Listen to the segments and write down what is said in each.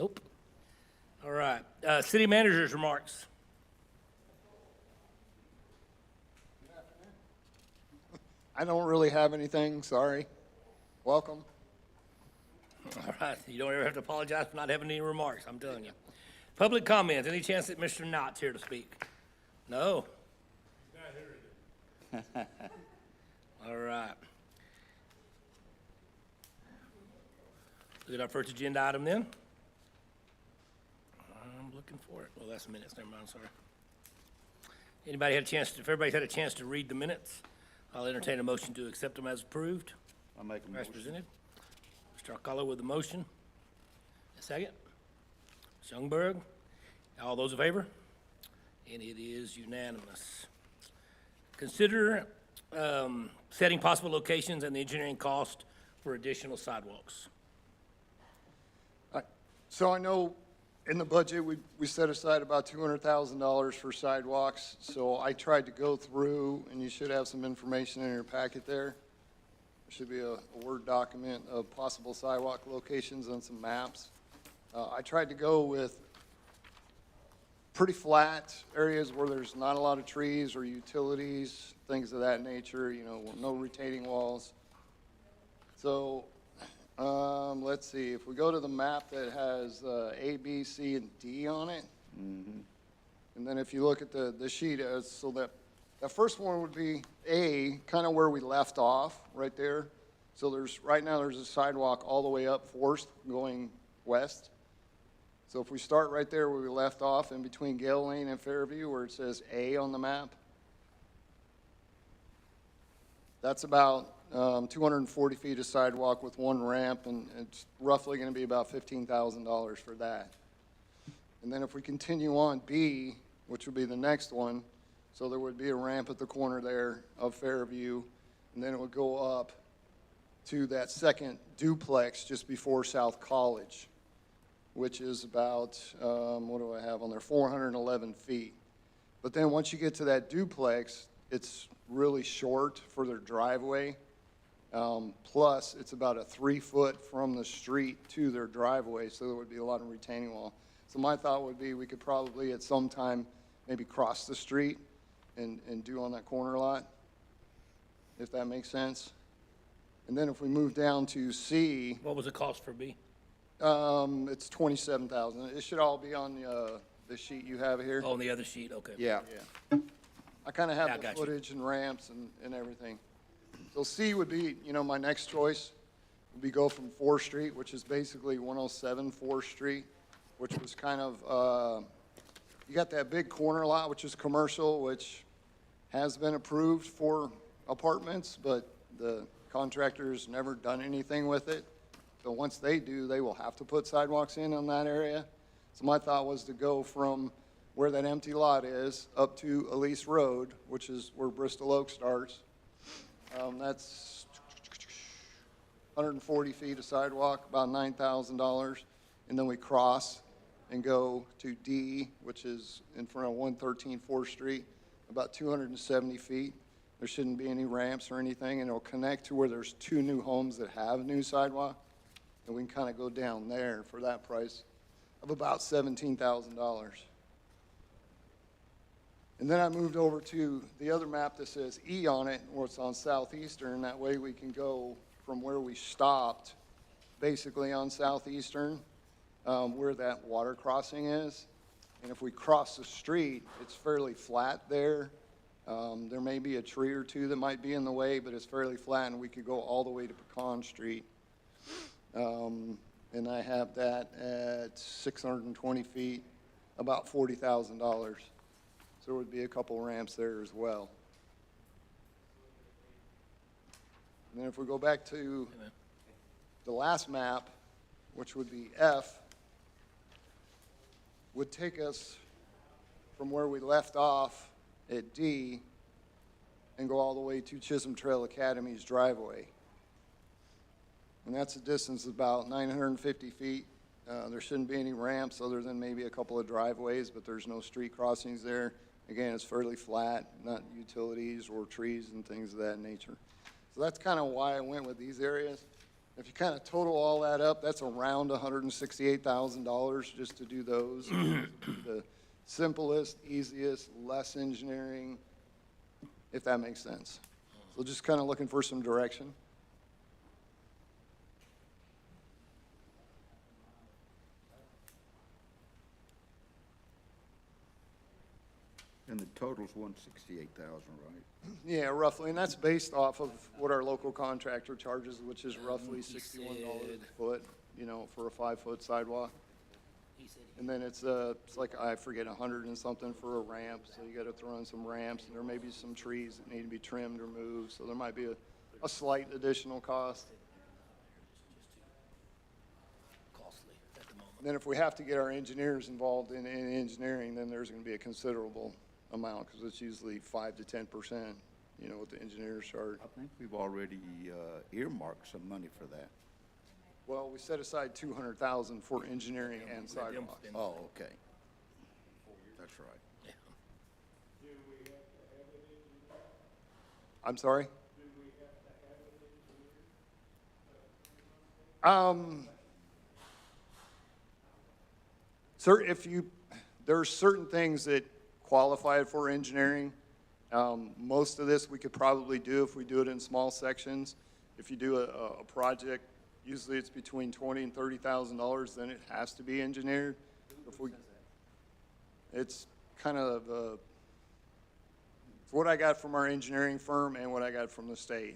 Nope. All right. City manager's remarks. I don't really have anything, sorry. Welcome. All right. You don't ever have to apologize for not having any remarks, I'm telling you. Public comments. Any chance that Mr. Knott's here to speak? No? All right. Look at our first agenda item then. I'm looking for it. Well, that's minutes. Never mind. Sorry. Anybody had a chance? If everybody's had a chance to read the minutes, I'll entertain a motion to accept them as approved, I'll make a as motion. presented. Mr. Alcala with the motion. A second. Ms. Youngberg. All those in favor? And it is unanimous. Consider setting possible locations and the engineering cost for additional sidewalks. So I know in the budget, we set aside about $200,000 for sidewalks. So I tried to go through, and you should have some information in your packet there. There should be a Word document of possible sidewalk locations and some maps. I tried to go with pretty flat areas where there's not a lot of trees or utilities, things of that nature, no retaining walls. So let's see, if we go to the map that has A, B, C, and D on it, and then if you look at the sheet, so that first one would be A, kind of where we left off, right there. So right now there's a sidewalk all the way up Forest going west. So if we start right there where we left off, in between Gale Lane and Fairview, where it says A on the map, that's about 240 feet of sidewalk with one ramp, and it's roughly going to be about $15,000 for that. And then if we continue on B, which would be the next one, so there would be a ramp at the corner there of Fairview, and then it would go up to that second duplex just before South College, which is about, what do I have on there, 411 feet. But then once you get to that duplex, it's really short for their driveway. Plus, it's about a 3 foot from the street to their driveway, so there would be a lot of retaining wall. So my thought would be we could probably at some time maybe cross the street and do on that corner lot, if that makes sense. And then if we move down to C, What was the cost for B? it's $27,000. It should all be on the sheet you have here. Oh, on the other sheet, okay. Yeah. I kind of Yeah, I have the got you. footage and ramps and everything. So C would be, my next choice would be go from 4th Street, which is basically 107 4th Street, which was kind of, you got that big corner lot, which is commercial, which has been approved for apartments, but the contractor's never done anything with it. So once they do, they will have to put sidewalks in on that area. So my thought was to go from where that empty lot is up to Elise Road, which is where Bristol Oak starts. That's 140 feet of sidewalk, about $9,000. And then we cross and go to D, which is in front of 113 4th Street, about 270 feet. There shouldn't be any ramps or anything, and it'll connect to where there's 2 new homes that have new sidewalk. And we can kind of go down there for that price of about $17,000. And then I moved over to the other map that says E on it, where it's on Southeastern. That way we can go from where we stopped, basically on Southeastern, where that water crossing is. And if we cross the street, it's fairly flat there. There may be a tree or two that might be in the way, but it's fairly flat, and we could go all the way to Pecan Street. And I have that at 620 feet, about $40,000. So there would be a couple ramps there as well. And then if we go back to the last map, which would be F, would take us from where we left off at D and go all the way to Chisholm Trail Academy's driveway. And that's a distance of about 950 feet. There shouldn't be any ramps other than maybe a couple of driveways, but there's no street crossings there. Again, it's fairly flat, not utilities or trees and things of that nature. So that's kind of why I went with these areas. If you kind of total all that up, that's around $168,000 just to do those. The simplest, easiest, less engineering, if that makes sense. So just kind of looking for some direction. And the total's 168,000, right? Yeah, roughly, and that's based off of what our local contractor charges, which is roughly he $61 said- a foot, you know, for a 5-foot sidewalk. He said And then it's like, I forget, 100 and something for a ramp, so you gotta throw in some ramps, and there may be some trees that need to be trimmed or moved, so there might be a slight additional cost. costly at the moment. And then if we have to get our engineers involved in engineering, then there's gonna be a considerable amount, because it's usually 5 to 10%, you know, what the engineers charge. I think we've already earmarked some money for that. Well, we set aside 200,000 for engineering and Let them sidewalks. spend Oh, okay. That's right. Yeah. I'm sorry? Sir, there's certain things that qualify for engineering. Most of this we could probably do if we do it in small sections. If you do a project, usually it's between $20,000 and $30,000, then it has to be engineered. It's kind of, it's what I got from our engineering firm and what I got from the state.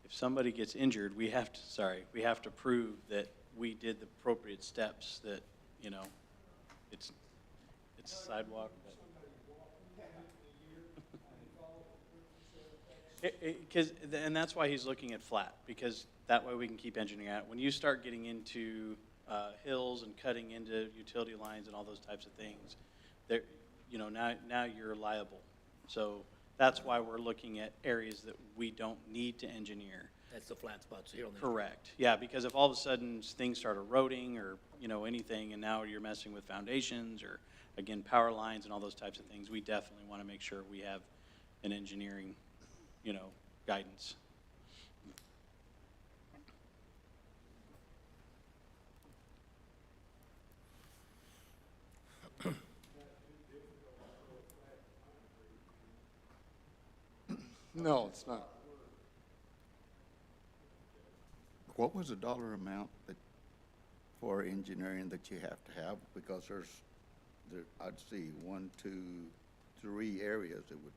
If somebody gets injured, we have to prove that we did the appropriate steps, that, you know, it's a sidewalk. And that's why he's looking at flat, because that way we can keep engineering out. When you start getting into hills and cutting into utility lines and all those types of things, there, you know, now you're liable. So that's why we're looking at areas that we don't need to engineer. That's the flat spots here on the. Correct. Yeah, because if all of a sudden things start eroding or, you know, anything, and now you're messing with foundations or, again, power lines and all those types of things, we definitely want to make sure we have an engineering, you know, guidance. No, it's not. What was the dollar amount for engineering that you have to have? Because I'd see 1, 2, 3 areas that would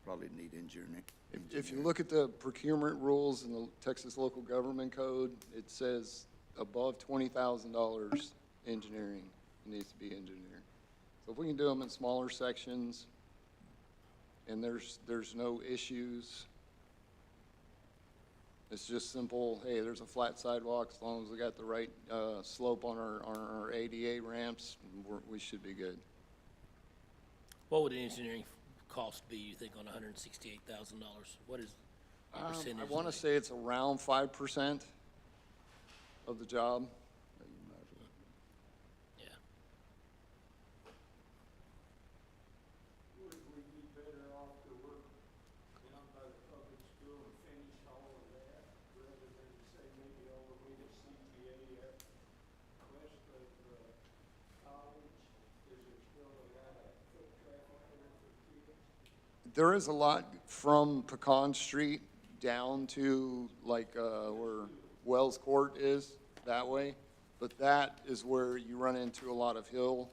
probably need engineering. If you look at the procurement rules in the Texas Local Government Code, it says above $20,000 engineering needs to be engineered. So if we can do them in smaller sections and there's no issues, it's just simple, hey, there's a flat sidewalk, as long as we got the right slope on our ADA ramps, we should be good. What would the engineering cost be, you think, on $168,000? What is the percentage? I want to say it's around 5% of the job. Yeah. Would we be better off to work down by the public school and finish all of that, rather than say maybe all the way to CPA up west of, college? Is there still a lot of foot traffic there for kids? There is a lot from Pecan Street down to like where Wells Court is, that way. But that is where you run into a lot of hill,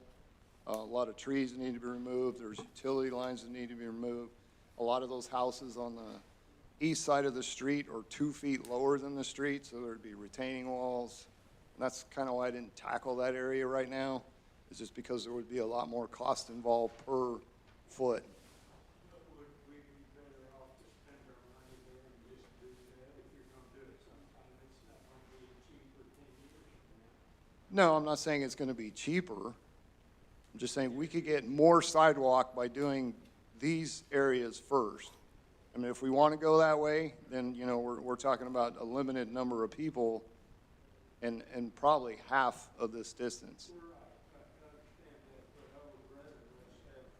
a lot of trees that need to be removed. There's utility lines that need to be removed. A lot of those houses on the east side of the street are 2 feet lower than the street, so there'd be retaining walls. And that's kind of why I didn't tackle that area right now. It's just because there would be a lot more cost involved per foot. But would we be better off to spend our money there and just do that if you're gonna do it sometime? It's not gonna be cheaper 10 years from now. No, I'm not saying it's going to be cheaper. I'm just saying we could get more sidewalk by doing these areas first. I mean, if we want to go that way, then, you know, we're talking about a limited number of people and probably half of this distance. Right, I understand that, but I would rather us have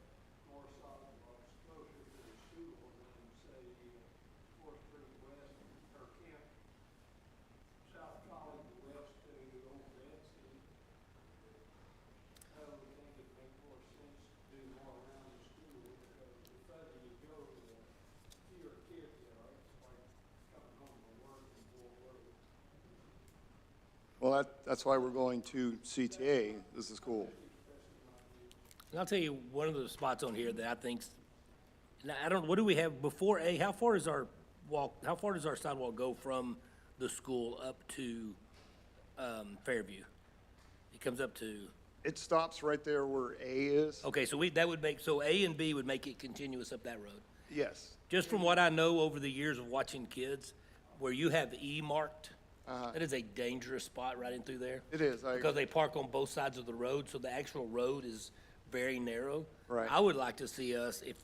more sidewalks closer to the school than, say, Fourth Street West or Camp, South College West to Old Betsy. I would think it'd make more sense to do more around the school, because the further you go, the fewer kids there are. It's like coming home from work and Bull Road. Well, that's why we're going to CTA. This is cool. And I'll tell you, one of the spots on here that I think's, and I don't, what do we have before A? How far does our sidewalk go from the school up to, Fairview? It comes up to, It stops right there where A is. okay, so so A and B would make it continuous up that road. Yes. Just from what I know over the years of watching kids, where you have E marked, that is a dangerous spot right in through there. It is. Because they park on both sides of the road, so the actual road is very narrow. Right. I would like to see us, if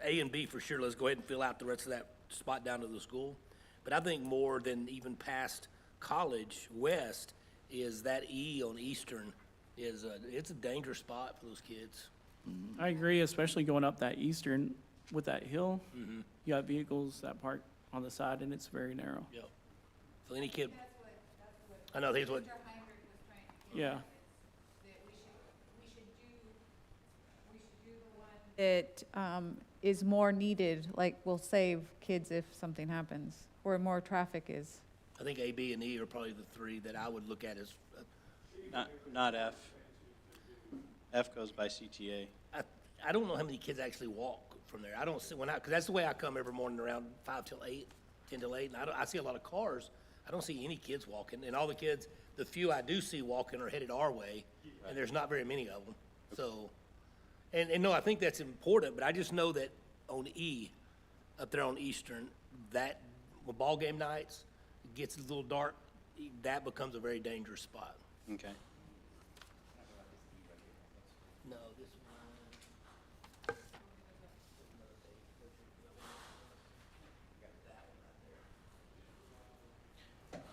A and B for sure, let's go ahead and fill out the rest of that spot down to the school. But I think more than even past College West is that E on Eastern it's a dangerous spot for those kids. I agree, especially going up that eastern with that hill. You got vehicles that park on the side and it's very narrow. Yep. So any kid, That's what I know, that's what, Mr. Heinrich was trying to get Yeah. at, is that we should do the one that, is more needed, like will save kids if something happens, where more traffic is. I think A, B, and E are probably the three that I would look at as, Not F. F goes by CTA. I don't know how many kids actually walk from there. I don't see, because that's the way I come every morning around 5 till 8, 10 till 8, and I see a lot of cars. I don't see any kids walking, and all the kids, the few I do see walking are headed our way, and there's not very many of them. So, and no, I think that's important, but I just know that on E, up there on Eastern, that, with ball game nights, it gets a little dark, that becomes a very dangerous spot. Okay. No, this one.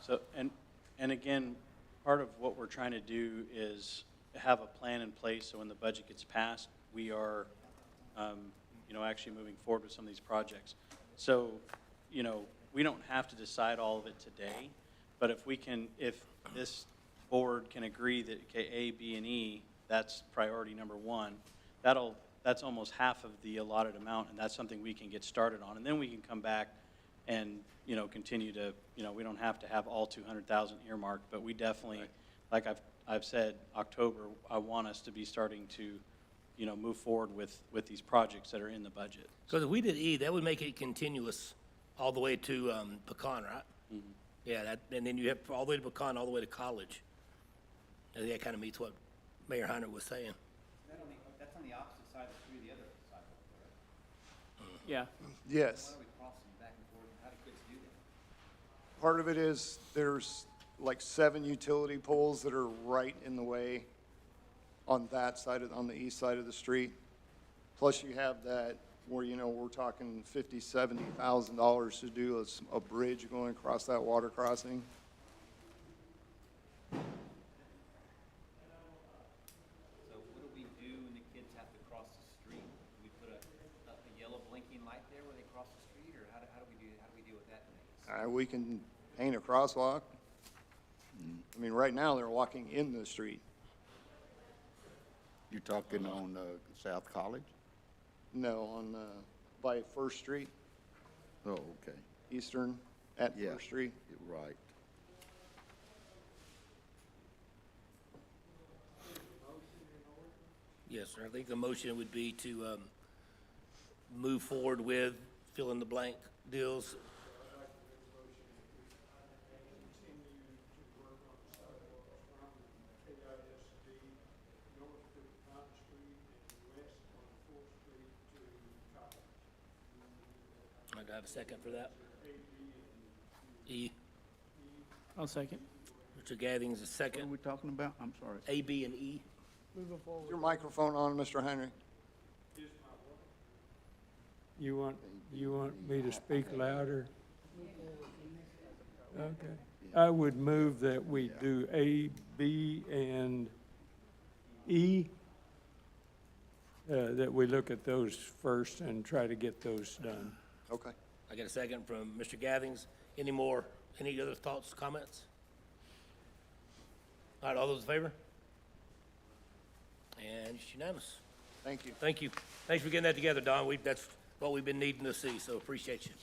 So, and again, part of what we're trying to do is have a plan in place, so when the budget gets passed, we are, actually moving forward with some of these projects. So, we don't have to decide all of it today, but if this board can agree that, okay, A, B, and E, that's priority number one, that's almost half of the allotted amount, and that's something we can get started on. And then we can come back and, continue to, we don't have to have all 200,000 earmarked, but we definitely, like I've said, October, I want us to be starting to, move forward with these projects that are in the budget. Because if we did E, that would make it continuous all the way to Pecan, right? Yeah, and then you have all the way to Pecan, all the way to College. I think that kind of meets what Mayor Heinrich was saying. That's on the opposite side of the street, the other sidewalk, correct? Yeah. Yes. Why are we crossing back and forth? How do kids do that? Part of it is there's like 7 utility poles that are right in the way on that side on the east side of the street. Plus you have that where, we're talking $50,000-$70,000 to do a bridge going across that water crossing. So what do we do when the kids have to cross the street? Do we put a yellow blinking light there where they cross the street, or how do we deal with that in Vegas? We can paint a crosswalk. I mean, right now, they're walking in the street. You're talking on South College? No, on, by First Street, Oh, okay. Eastern at Yeah. First Street. You're right. Yes, sir. I think the motion would be to move forward with fill in the blank deals. Continue to work on the sidewalks from KISD north to Pine Street and west on Fourth Street to College. I have a second for that. E. I'll second. Richard Gathings, a What are second. we talking about? I'm sorry. A, B, and E. Is your microphone on, Mr. Heinrich? You want me to speak louder? Okay. Yeah. I would move that we do A, B, and E, that we look at those first and try to get those done. Okay. I got a second from Mr. Gathings. Any other thoughts, comments? All right, all those in favor? And it's unanimous. Thank you. Thank you. Thanks for getting that together, Don. That's what we've been needing to see, so appreciate you.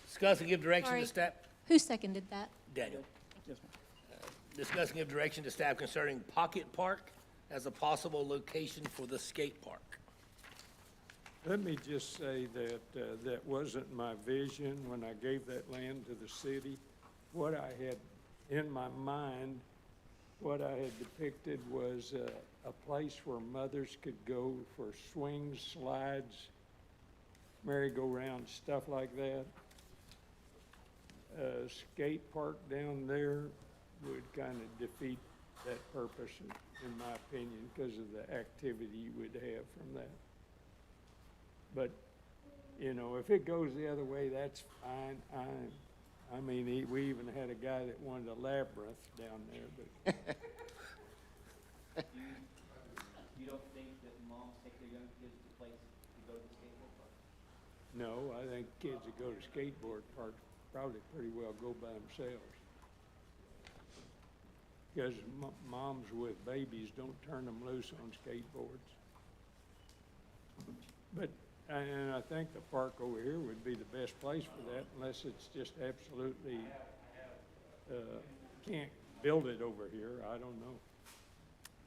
Discuss and give direction to Sorry. staff. Who seconded that? Daniel. Yes, ma'am. Discuss and give direction to staff concerning Pocket Park as a possible location for the skate park. Let me just say that that wasn't my vision when I gave that land to the city. What I had in my mind, what I had depicted was a place where mothers could go for swings, slides, merry-go-round, stuff like that. A skate park down there would kind of defeat that purpose, in my opinion, because of the activity you would have from that. But, you know, if it goes the other way, that's fine. I mean, we even had a guy that wanted a labyrinth down there, but You don't think that moms take their young kids to places to go to the skateboard park? no, I think kids that go to skateboard parks probably pretty well go by themselves. Because moms with babies don't turn them loose on skateboards. But, and I think the park over here would be the best place for that, unless it's just absolutely, can't build it over here, I don't know.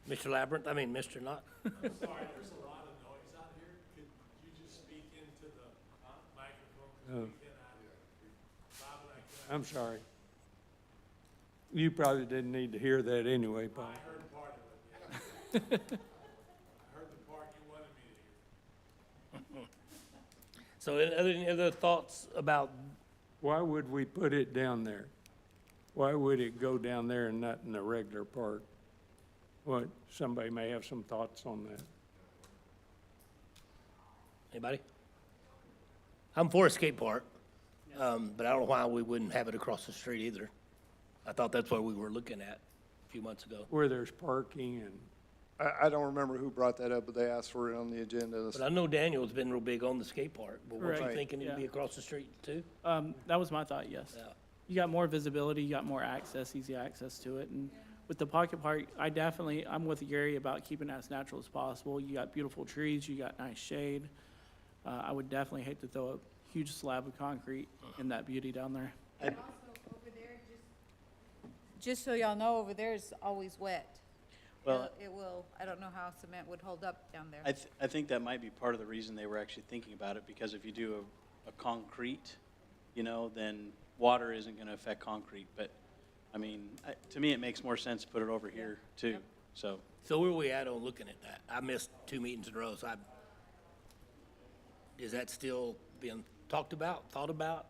Mr. Mr. Not. Sorry, there's a lot of noise out here. Could you just speak into the microphone? 'Cause we cannot, Bob and I cannot. I'm sorry. You probably didn't need to hear that anyway, Paul. I heard part of it, yeah. I heard the part you wanted me to hear. So any other thoughts about, Why would we put it down there? Why would it go down there and not in the regular park? What, somebody may have some thoughts on that. anybody? I'm for a skate park, but I don't know why we wouldn't have it across the street either. I thought that's what we were looking at a few months ago. Where there's parking and, I don't remember who brought that up, but they asked for it on the agenda. But I know Daniel's been real big on the skate park, but weren't you Correct. thinking it'd be Yeah. across the street too? That was my thought, yes. Yeah. You got more visibility, you got more access, easy access to it. And with the pocket park, I'm with Gary about keeping it as natural as possible. You got beautiful trees, you got nice shade. I would definitely hate to throw a huge slab of concrete in that beauty down there. Also, over there, just so y'all know, over there is always wet. Well, It will, I don't know how cement would hold up down there. I think that might be part of the reason they were actually thinking about it, because if you do a concrete, you know, then water isn't gonna affect concrete. But, I mean, to me, it makes more sense to put it over here too, so. So where are we at on looking at that? I missed 2 meetings in a row, so is that still being talked about, thought about,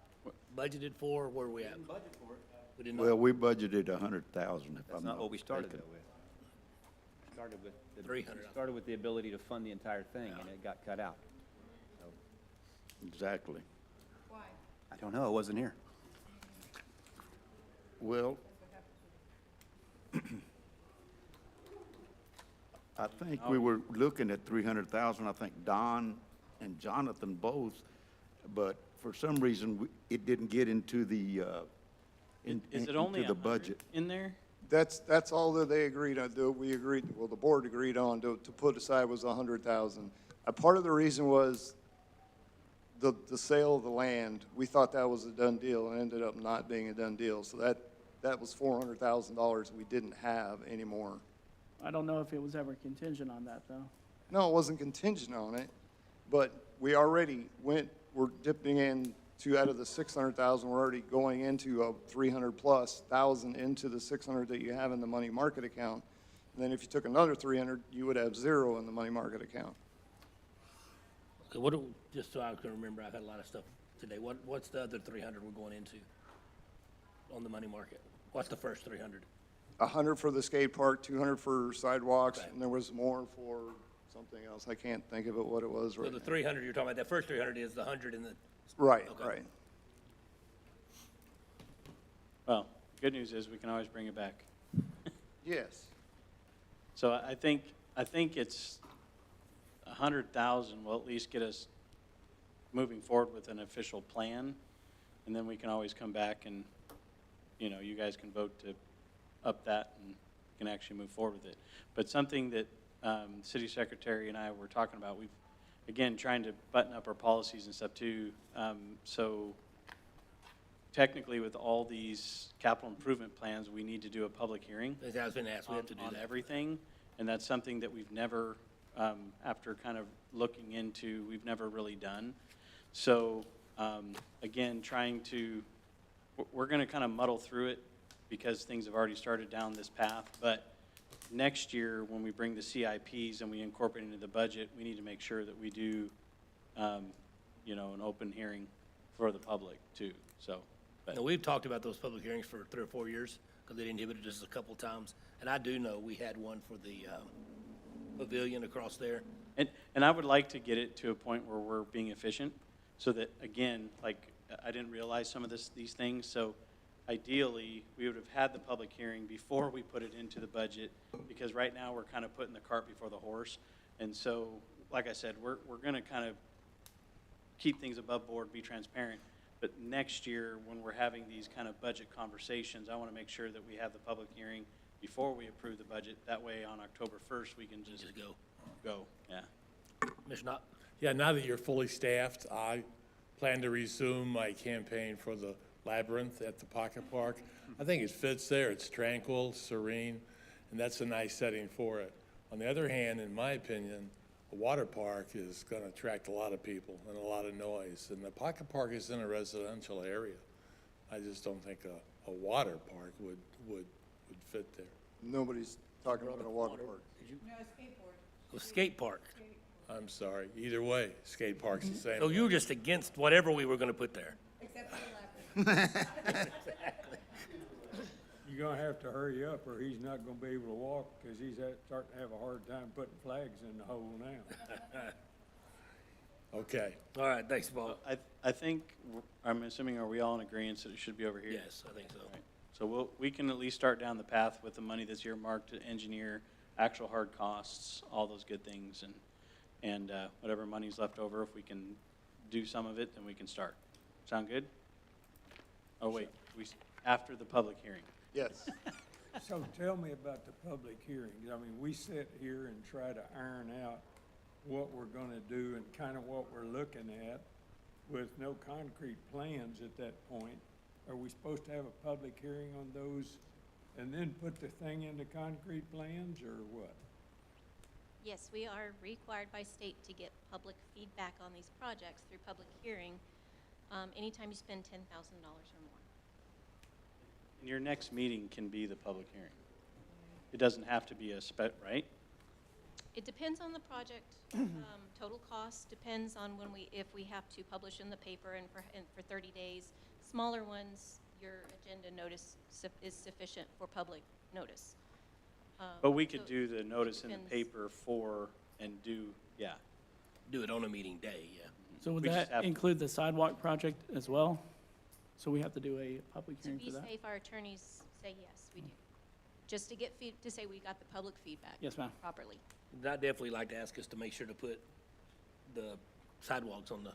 budgeted for? Where are we at? Budget for it. We didn't know. Well, we budgeted 100,000 if That's I'm not what we started mistaken. though with. Started with. 300. Started with the ability to fund the entire thing, and it got cut out. So, Exactly. Why? I don't know, I wasn't here. Well, I think we were looking at 300,000, I think Don and Jonathan both, but for some reason, it didn't get into the, Is it only into the 100 budget. in there? That's all that they agreed on, the board agreed on to put aside was 100,000. Part of the reason was the sale of the land. We thought that was a done deal, and it ended up not being a done deal. So that was $400,000 we didn't have anymore. I don't know if it was ever contingent on that, though. No, it wasn't contingent on it, but we already we're dipping in to, out of the 600,000, we're already going into a 300,000+ into the 600 that you have in the money market account. And then if you took another 300, you would have 0 in the money market account. Okay, just so I can remember, I've had a lot of stuff today. What's the other 300 we're going into on the money market? What's the first 300? 100 for the skate park, 200 for sidewalks, Okay. and there was more for something else. I can't think of it, what it was So right the now. 300 you're talking about, that first 300 is the 100 in the, Right, Okay. right. Well, good news is we can always bring it back. Yes. So I think it's 100,000 will at least get us moving forward with an official plan. And then we can always come back and, you guys can vote to up that and can actually move forward with it. But something that City Secretary and I were talking about, we've, again, trying to button up our policies and stuff too. So technically with all these capital improvement plans, we need to do a public hearing As I was been asked, we have to do on that. everything. And that's something that we've never, after kind of looking into, we've never really done. So, again, we're going to kind of muddle through it because things have already started down this path. But next year, when we bring the CIPs and we incorporate into the budget, we need to make sure that we do, an open hearing for the public too. So, but Now, we've talked about those public hearings for 3 or 4 years, because they inhibited us a couple times. And I do know we had one for the pavilion across there. And I would like to get it to a point where we're being efficient, so that, again, like, I didn't realize some of these things, so ideally, we would have had the public hearing before we put it into the budget, because right now, we're kind of putting the cart before the horse. And so, like I said, we're going to kind of keep things above board, be transparent. But next year, when we're having these kind of budget conversations, I want to make sure that we have the public hearing before we approve the budget. That way, on October 1st, we can just go, yeah. Commissioner Knott? Yeah, now that you're fully staffed, I plan to resume my campaign for the labyrinth at the Pocket Park. I think it fits there. It's tranquil, serene, and that's a nice setting for it. On the other hand, in my opinion, a water park is going to attract a lot of people and a lot of noise. And the Pocket Park is in a residential area. I just don't think a water park would fit there. Nobody's talking about a water park. No, skateboard. A skate park. I'm sorry. Either way, skate park's the same. So you were just against whatever we were gonna put there? Except for the labyrinth. You're gonna have to hurry up, or he's not gonna be able to walk, because he's starting to have a hard time putting flags in the hole now. Okay. All right, thanks, Paul. I think, I'm assuming, are we all in agreement that it should be over here? Yes, I think so. Right. So we can at least start down the path with the money that's earmarked to engineer actual hard costs, all those good things, and whatever money's left over, if we can do some of it, then we can start. Sound good? Oh, wait, after the public hearing. Yes. So tell me about the public hearings. I mean, we sit here and try to iron out what we're gonna do and kind of what we're looking at with no concrete plans at that point. Are we supposed to have a public hearing on those and then put the thing into concrete plans, or what? Yes, we are required by state to get public feedback on these projects through public hearing, anytime you spend $10,000 or more. And your next meeting can be the public hearing. It doesn't have to be right? It depends on the project. Total cost depends on if we have to publish in the paper and for 30 days. Smaller ones, your agenda notice is sufficient for public notice. But we could So do the notice in the depends. paper yeah. Do it on a meeting day, yeah. So would We just that have to- include the sidewalk project as well? So we have to do a public To hearing for be that? safe, our attorneys say yes, we do. Just to get to say we got the public feedback. Yes, ma'am. Properly. I'd definitely like to ask us to make sure to put the sidewalks on the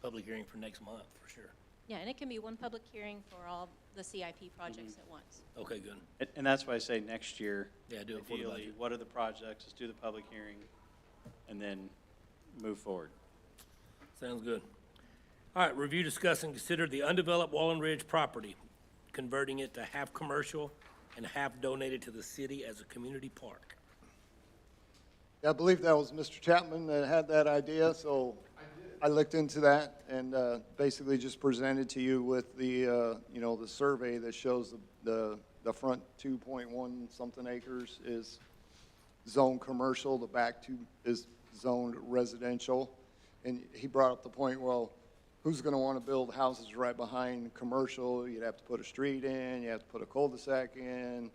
public hearing for next month, for sure. Yeah, and it can be one public hearing for all the CIP projects at once. Okay, good. And that's why I say next year. Yeah, do it for the ideally, budget. what are the projects, let's do the public hearing, and then move forward. Sounds good. All right, review, discuss, and consider the undeveloped Wallen Ridge property, converting it to half commercial and half donated to the city as a community park. I believe that was Mr. Chapman that had that idea, so I looked into that and basically just presented to you with the, the survey that shows the front 2.1 something acres is zoned commercial, the back two is zoned residential. And he brought up the point, well, who's going to want to build houses right behind commercial? You'd have to put a street in, you have to put a cul-de-sac in.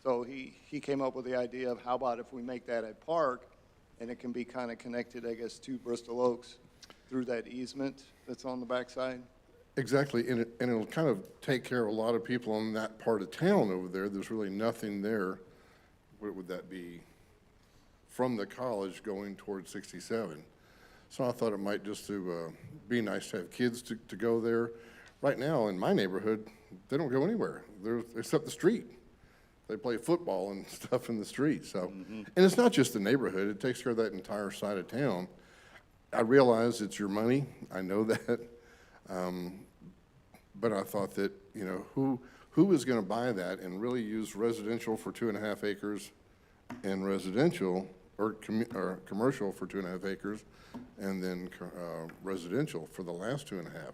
So he came up with the idea of how about if we make that a park, and it can be kind of connected, I guess, to Bristol Oaks through that easement that's on the backside. Exactly, and it'll kind of take care of a lot of people in that part of town over there. There's really nothing there. What would that be? From the college going towards 67. So I thought it might just to be nice to have kids to go there. Right now, in my neighborhood, they don't go anywhere. They're, except the street. They play football and stuff in the street, so. And it's not just the neighborhood, it takes care of that entire side of town. I realize it's your money, I know that. But I thought that, you know, who is gonna buy that and really use residential for 2.5 acres and residential, or commercial for 2.5 acres, and then, residential for the last 2.5?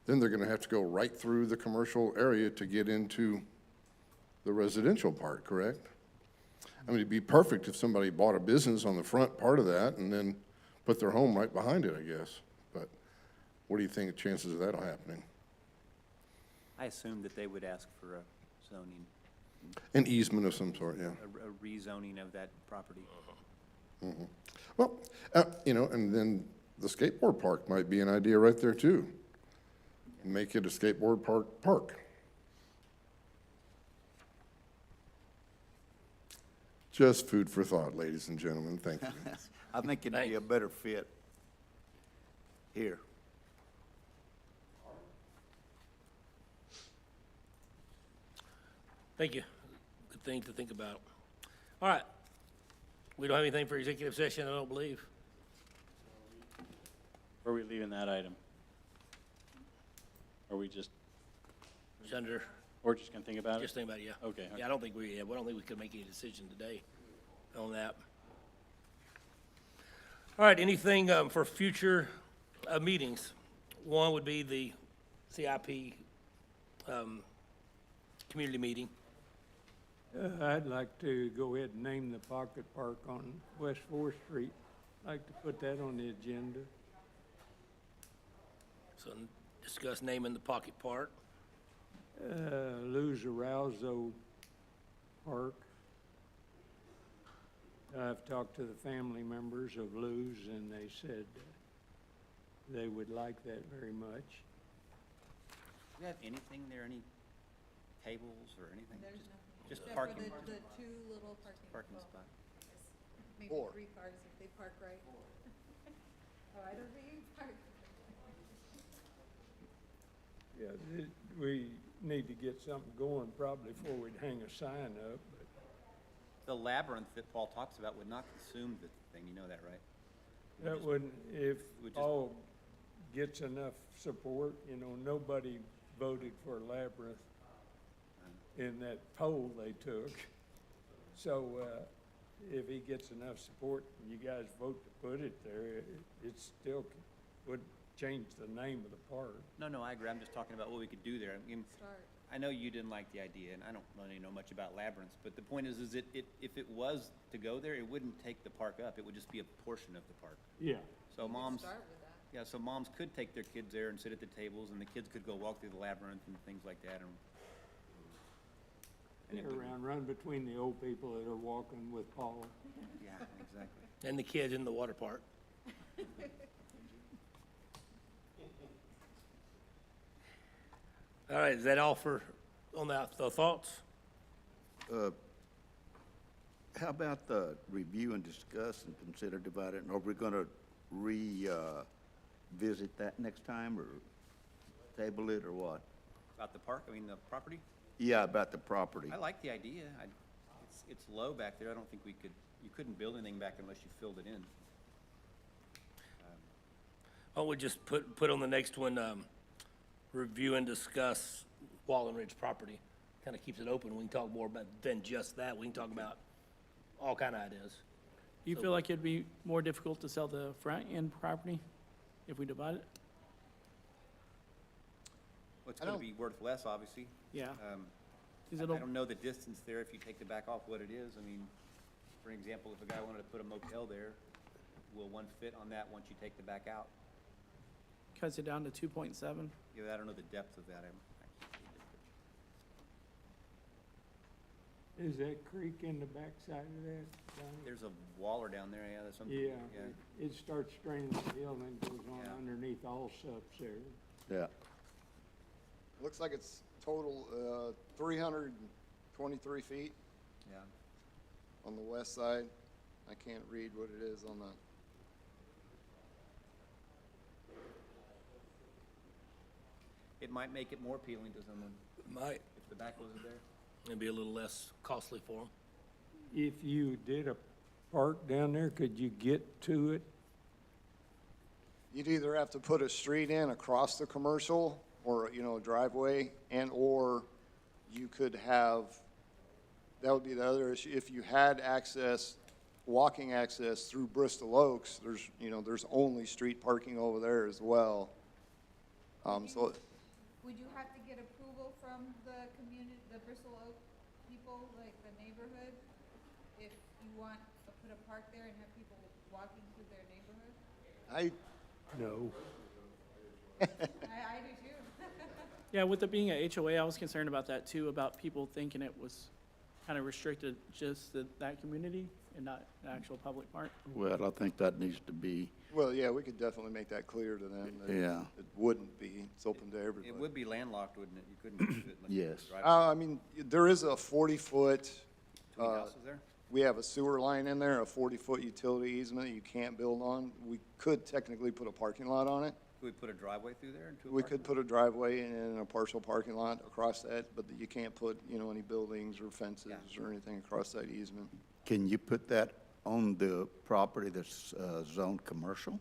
Then they're gonna have to go right through the commercial area to get into the residential part, correct? I mean, it'd be perfect if somebody bought a business on the front part of that and then put their home right behind it, I guess. But what do you think the chances of that happening? I assumed that they would ask for a zoning, An easement of some sort, yeah. a rezoning of that property. Well, you know, and then the skateboard park might be an idea right there too. Make it a skateboard park. Just food for thought, ladies and gentlemen, thank you. I think it'd be a better fit here. Thank you. Good thing to think about. All right. We don't have anything for executive session, I don't believe. Where are we leaving that item? Are we just, It's under, or just gonna think about it? just think about it, yeah. Okay. Yeah, I don't think we could make any decision today on that. All right, anything for future meetings? One would be the CIP community meeting. I'd like to go ahead and name the pocket park on West 4th Street. I'd like to put that on the agenda. So discuss naming the pocket park. Lou's Arousal Park. I've talked to the family members of Lou's, and they said they would like that very much. Do you have anything there, any tables or anything? There's nothing. Just Except for parking, the two little parking well, spot? Maybe Four. 3 cars if they park right. Oh, I don't think you park. Yeah, we need to get something going probably before we'd hang a sign up, but The labyrinth that Paul talks about would not consume the thing, you know that, right? that wouldn't, if would just- all gets enough support, you know, nobody voted for Labyrinth in that poll they took. So, if he gets enough support and you guys vote to put it there, it still would change the name of the park. No, I agree, I'm just talking about what we could do there. I mean, Start. I know you didn't like the idea, and I don't really know much about labyrinths, but the point is if it was to go there, it wouldn't take the park up, it would just be a portion of the park. Yeah. So moms, Start with that. yeah, so moms could take their kids there and sit at the tables, and the kids could go walk through the labyrinth and things like that, and it would- Around, run between the old people that are walking with Paul. yeah, exactly. And the kids in the water park. All right, is that all on the thoughts? How about the review and discuss and consider divided, and are we gonna visit that next time, or table it, or what? About the park, I mean, the property? Yeah, about the property. I like the idea. It's low back there. I don't think you couldn't build anything back unless you filled it in. Why don't we just put on the next one, review and discuss Wallen Ridge property? Kind of keeps it open. We can talk more about than just that. We can talk about all kind of ideas. Do you feel like it'd be more difficult to sell the front end property if we divide it? Well, it's gonna be worth less, obviously. Yeah. Is I it a- don't know the distance there, if you take the back off, what it is. I mean, for example, if a guy wanted to put a motel there, will one fit on that once you take the back out? Cuts it down to 2.7? Yeah, I don't know the depth of that. Is that creek in the backside of that, Donnie? There's a waller down there, yeah, there's some. Yeah, it starts straining the hill and then goes on Yeah. underneath all subs there. Yeah. Looks like it's total, 323 feet Yeah. on the west side. I can't read what it is on the, It might make it more appealing to someone Might, if the backhoes are there. it'd be a little less costly for them. If you did a park down there, could you get to it? you'd either have to put a street in across the commercial or, you know, a driveway, or you could have, that would be the other issue. If you had access, walking access through Bristol Oaks, there's only street parking over there as well. So Would you have to get approval from the community, the Bristol Oak people, like the neighborhood, if you want to put a park there and have people walking through their neighborhood? No. I do too. Yeah, with it being a HOA, I was concerned about that too, about people thinking it was kind of restricted just to that community and not an actual public park. Well, I think that needs to be, Well, yeah, we could definitely make that clear to them. That Yeah. It wouldn't be, it's open to everybody. It would be landlocked, wouldn't it? You couldn't use it unless you Yes. drive. I mean, there is a 40-foot, Between houses there? we have a sewer line in there, a 40-foot utility easement that you can't build on. We could technically put a parking lot on it. Could we put a driveway through there into a We parking could put a driveway and a partial parking lot across that, but you can't put, any buildings or fences Yeah. or anything across that easement. can you put that on the property that's zoned commercial?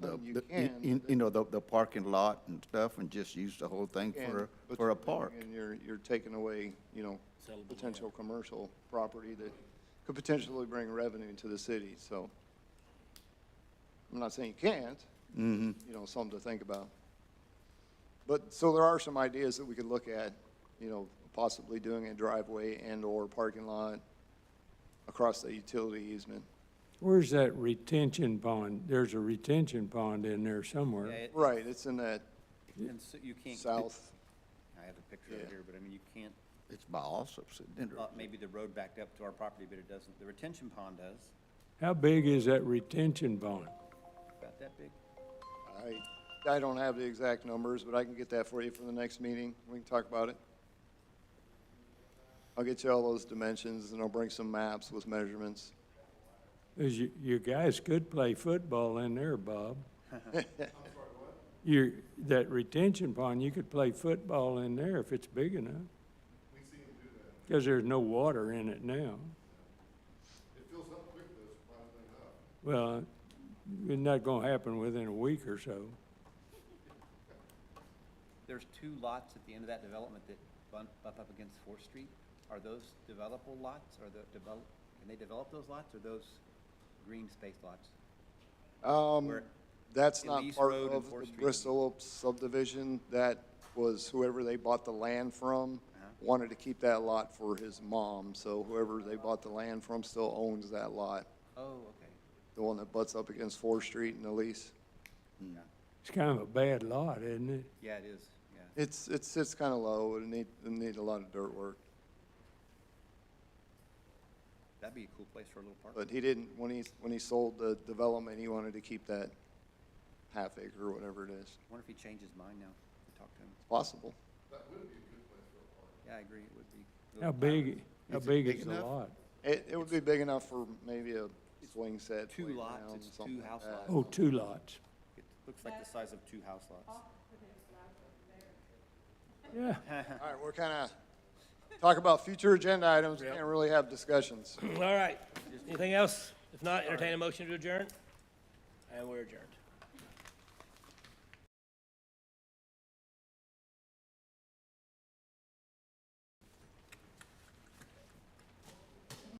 You The- can. You know, the parking lot and stuff, and just use the whole thing And- but for a you're doing- park? And you're taking away, Sellable potential commercial property that could potentially bring revenue to the city, so. I'm not saying you can't, something to think about. But, so there are some ideas that we could look at, possibly doing a driveway and/or parking lot across the utility easement. Where's that retention pond? There's a retention pond in there Yeah, somewhere. Right, it's in that And so you can't. south, I have a picture of it Yeah. here, but I mean, you can't, It's by Allsup's, isn't it? maybe the road backed up to our property, but it doesn't. The retention pond does. How big is that retention pond? About that big. I don't have the exact numbers, but I can get that for you for the next meeting. We can talk about it. I'll get you all those dimensions, and I'll bring some maps with measurements. 'Cause you guys could play football in there, Bob. That retention pond, you could play football in there if it's big enough. Because there's no water in it now. It fills up quick, though, surprisingly enough. Well, it's not gonna happen within a week or so. There's two lots at the end of that development that bump up against Fourth Street. Are those developable lots? Can they develop those lots, or those green space lots? Where That's not Elise part Road and of Fourth the Street. Bristol subdivision. That was whoever they bought the land from Uh-huh. wanted to keep that lot for his mom. So whoever they bought the land from still owns that lot, Oh, okay. the one that butts up against 4th Street and Elise. Yeah. It's kind of a bad lot, isn't it? Yeah, it is, yeah. It's kind of low. It need a lot of dirt work. That'd be a cool place for a little park. But he didn't, when he sold the development, he wanted to keep that half acre or whatever it is. I wonder if he changed his mind now. We talked to him. It's possible. Yeah, I agree, it would be. How big it is big the enough? lot? It would be big enough for maybe a swing set. Two lots, playground, it's something two like house that. lots. Oh, 2 lots. It looks like the size of two house lots. Yeah. All right, we're kind of talk about future agenda items. Yep. Can't really have discussions. All right. Anything else? If not, entertain a motion to adjourn. And we're adjourned.